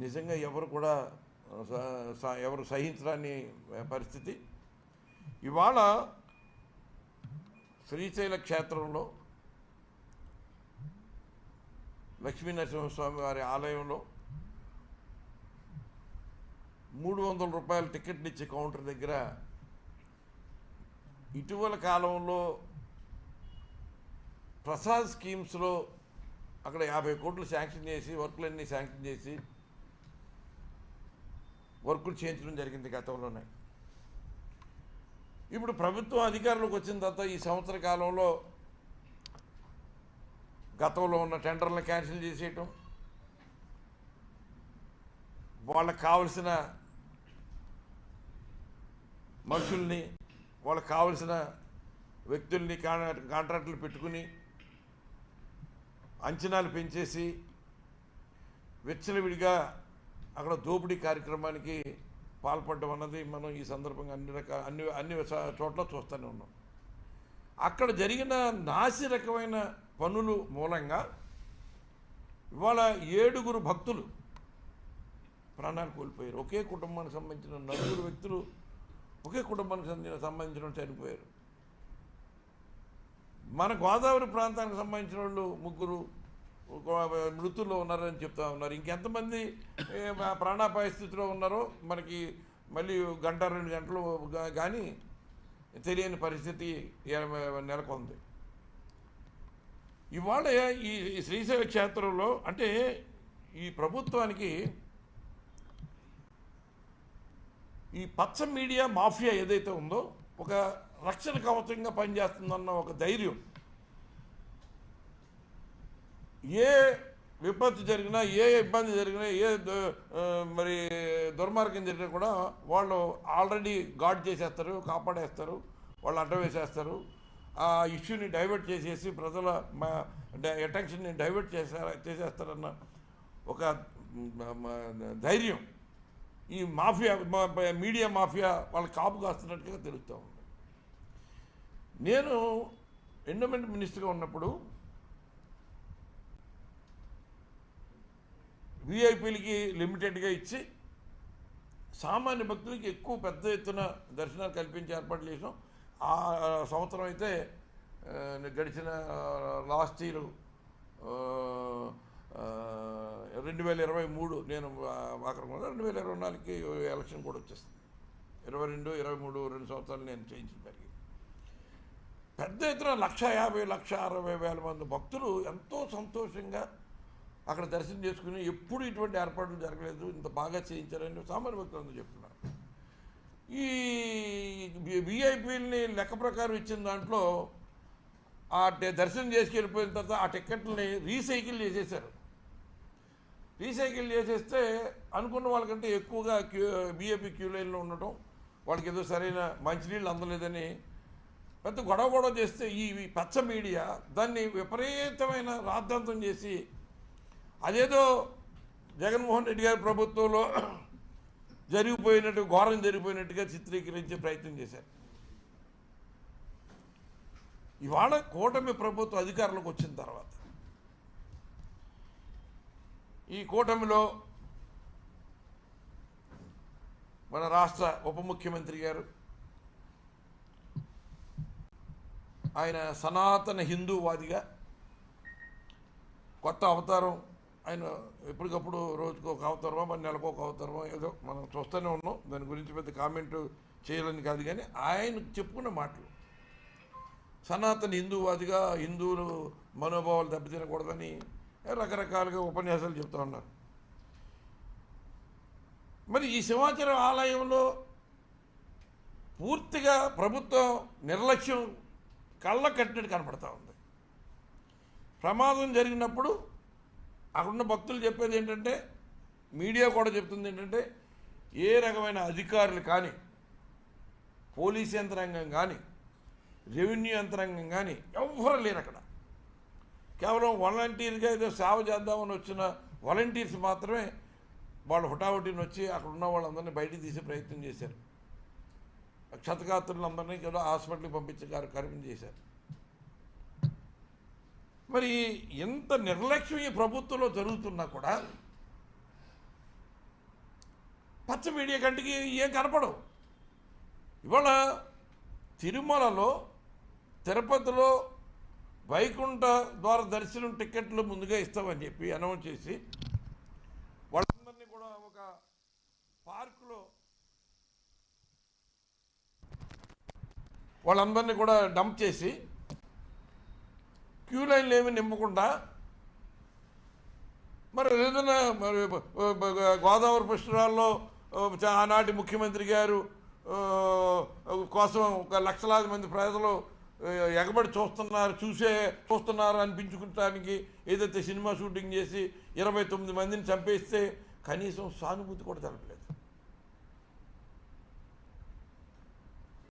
నిజంగా ఎవరు కూడా ఎవరు సహించరాని పరిస్థితి. ఇవాళ శ్రీశైల క్షేత్రంలో లక్ష్మీనరసింహస్వామి వారి ఆలయంలో 300 రూపాయల టికెట్లు ఇచ్చే కౌంటర్ దగ్గర ఇటీవల కాలంలో ప్రసాద్ స్కీమ్స్లో అక్కడ 50 కోట్లు శాంక్షన్ చేసి వర్కులన్నీ శాంక్షన్ చేసి వర్కులు చేయించడం జరిగింది గతంలోనే. ఇప్పుడు ప్రభుత్వం అధికారంలోకి వచ్చిన తర్వాత ఈ సంవత్సర కాలంలో గతంలో ఉన్న టెండర్లను క్యాన్సిల్ చేసేయటం, వాళ్ళకి కావలసిన మనుషుల్ని వాళ్ళకి కావలసిన వ్యక్తుల్ని కాంట్రాక్టులు పెట్టుకుని అంచనాలు పెంచేసి విచ్చలవిడిగా అక్కడ దోపిడీ కార్యక్రమానికి పాల్పడడం అన్నది మనం ఈ సందర్భంగా అన్ని చోట్ల చూస్తూనే ఉన్నాం. అక్కడ జరిగిన నాసిరకమైన పనులు మూలంగా ఇవాళ 7 భక్తులు ప్రాణాలు కోల్పోయారు. ఒకే కుటుంబానికి సంబంధించిన 4 వ్యక్తులు ఒకే కుటుంబానికి సంబంధించిన చనిపోయారు. మన గోదావరి ప్రాంతానికి సంబంధించిన వాళ్ళు 3 మృతుల్లో ఉన్నారని చెప్తా ఉన్నారు. ఇంకెంతమంది ప్రాణాపాయ స్థితిలో ఉన్నారో మనకి మళ్ళీ 1-2 గంటలు కానీ తెలియని పరిస్థితి నెలకొంది. ఇవాళ ఈ శ్రీశైల క్షేత్రంలో అంటే ఈ ప్రభుత్వానికి ఈ పచ్చ మీడియా మాఫియా ఏదైతే ఉందో ఒక రక్షణ కవచంగా పనిచేస్తుందన్న ఒక ధైర్యం, ఏ విపత్తు జరిగినా ఏ ఇబ్బంది జరిగినా ఏ మరి దుర్మార్గం జరిగినా కూడా వాళ్ళు ఆల్రెడీ గార్డ్ చేసేస్తారు, కాపాడేస్తారు, వాళ్ళు అడ్డం వేసేస్తారు. ఆ ఇష్యూని డైవర్ట్ చేసేసి ప్రజల అటెన్షన్ని డైవర్ట్ చేసేస్తారన్న ఒక ధైర్యం ఈ మాఫియా మీడియా మాఫియా వాళ్ళకి కాపు కాస్తున్నట్టుగా తెలుస్తూ ఉంది. నేను ఎండోమెంట్ మినిస్టర్గా ఉన్నప్పుడు విఐపీలకి లిమిటెడ్గా ఇచ్చి సామాన్య భక్తులకి ఎక్కువ పెద్ద ఎత్తున దర్శనాలు కల్పించి ఏర్పాట్లు చేసాం. ఆ సంవత్సరం అయితే గడిచిన లాస్ట్ ఇయర్ 2023 నేను ఆఖరి 2024కి ఎలక్షన్ కూడా వచ్చేస్తుంది. 22, 23 2 సంవత్సరాలు నేను చేయించడం జరిగింది. పెద్ద ఎత్తున 150,000, 160,000 మంది భక్తులు ఎంతో సంతోషంగా అక్కడ దర్శనం చేసుకుని ఎప్పుడు ఇటువంటి ఏర్పాట్లు జరగలేదు, ఇంత బాగా చేయించారని సామాన్య భక్తులందరూ చెప్తున్నారు. ఈ విఐపీలని లెక్క ప్రకారం ఇచ్చిన దాంట్లో ఆ దర్శనం చేసుకెళ్ళిపోయిన తర్వాత ఆ టికెట్లని రీసైకిల్ చేసేసారు. రీసైకిల్ చేసేస్తే అనుకున్న వాళ్ళకంటే ఎక్కువగా విఐపీ క్యూ లైన్లో ఉండటం, వాళ్ళకి ఏదో సరైన మంచినీళ్ళు అందలేదని పెద్ద గొడవ చేస్తే ఈ పచ్చ మీడియా దాన్ని విపరీతమైన రాద్ధాంతం చేసి అదేదో జగన్మోహన్ రెడ్డి గారి ప్రభుత్వంలో ఘోరం జరిగిపోయినట్టుగా చిత్రీకరించే ప్రయత్నం చేశారు. ఇవాళ కూటమి ప్రభుత్వం అధికారంలోకి వచ్చిన తర్వాత ఈ కూటమిలో మన రాష్ట్ర ఉప ముఖ్యమంత్రి గారు ఆయన సనాతన హిందూవాదిగా కొత్త అవతారం, ఆయన ఎప్పటికప్పుడు రోజుకు ఒక అవతారమో మరి నెలకు ఒక అవతారమో ఏదో మనం చూస్తూనే ఉన్నాం. దాని గురించి పెద్ద కామెంటు చేయాలని కాదు, కానీ ఆయన చెప్పుకున్న మాటలు సనాతన హిందూవాదిగా హిందువులు మనోభావాలు దెబ్బతినకూడదని రకరకాలుగా ఉపన్యాసాలు చెప్తూ ఉన్నారు. మరి ఈ సింహాచలం ఆలయంలో పూర్తిగా ప్రభుత్వం నిర్లక్ష్యం కళ్ళ కట్టినట్టు కనపడతా ఉంది. ప్రమాదం జరిగినప్పుడు అక్కడున్న భక్తులు చెప్పేది ఏంటంటే, మీడియా కూడా చెప్తుంది ఏంటంటే, ఏ రకమైన అధికారులు కానీ, పోలీస్ యంత్రాంగం కానీ, రెవెన్యూ యంత్రాంగం కానీ ఎవ్వరూ లేరు అక్కడ. కేవలం వాలంటీర్గా ఏదో సేవ చేద్దామని వచ్చిన వాలంటీర్స్ మాత్రమే వాళ్ళు హుటాహుటిని వచ్చి అక్కడ ఉన్న వాళ్ళందరినీ బయటికి తీసే ప్రయత్నం చేశారు. క్షతగాత్రులందరినీ కూడా హాస్పిటల్కి పంపించే కార్యక్రమం చేశారు. మరి ఎంత నిర్లక్ష్యం ఈ ప్రభుత్వంలో జరుగుతున్నా కూడా పచ్చ మీడియా కంటికి ఏం కనపడవు. ఇవాళ తిరుమలలో, తిరుపతిలో వైకుంఠ ద్వార దర్శనం టికెట్లు ముందుగా ఇస్తామని చెప్పి అనౌన్స్ చేసి వాళ్ళందరినీ కూడా ఒక పార్కులో వాళ్ళందరినీ కూడా డంప్ చేసి క్యూ లైన్లు ఏమి నింపకుండా మరి ఏదైనా మరి గోదావరి పుష్కరాల్లో ఆనాటి ముఖ్యమంత్రి గారు కోసం ఒక లక్షలాది మంది ప్రజలు ఎగబడి చూస్తున్నారు అనిపించుకోవటానికి ఏదైతే సినిమా షూటింగ్ చేసి 29 మందిని చంపేస్తే కనీసం సానుభూతి కూడా తెలపలేదు.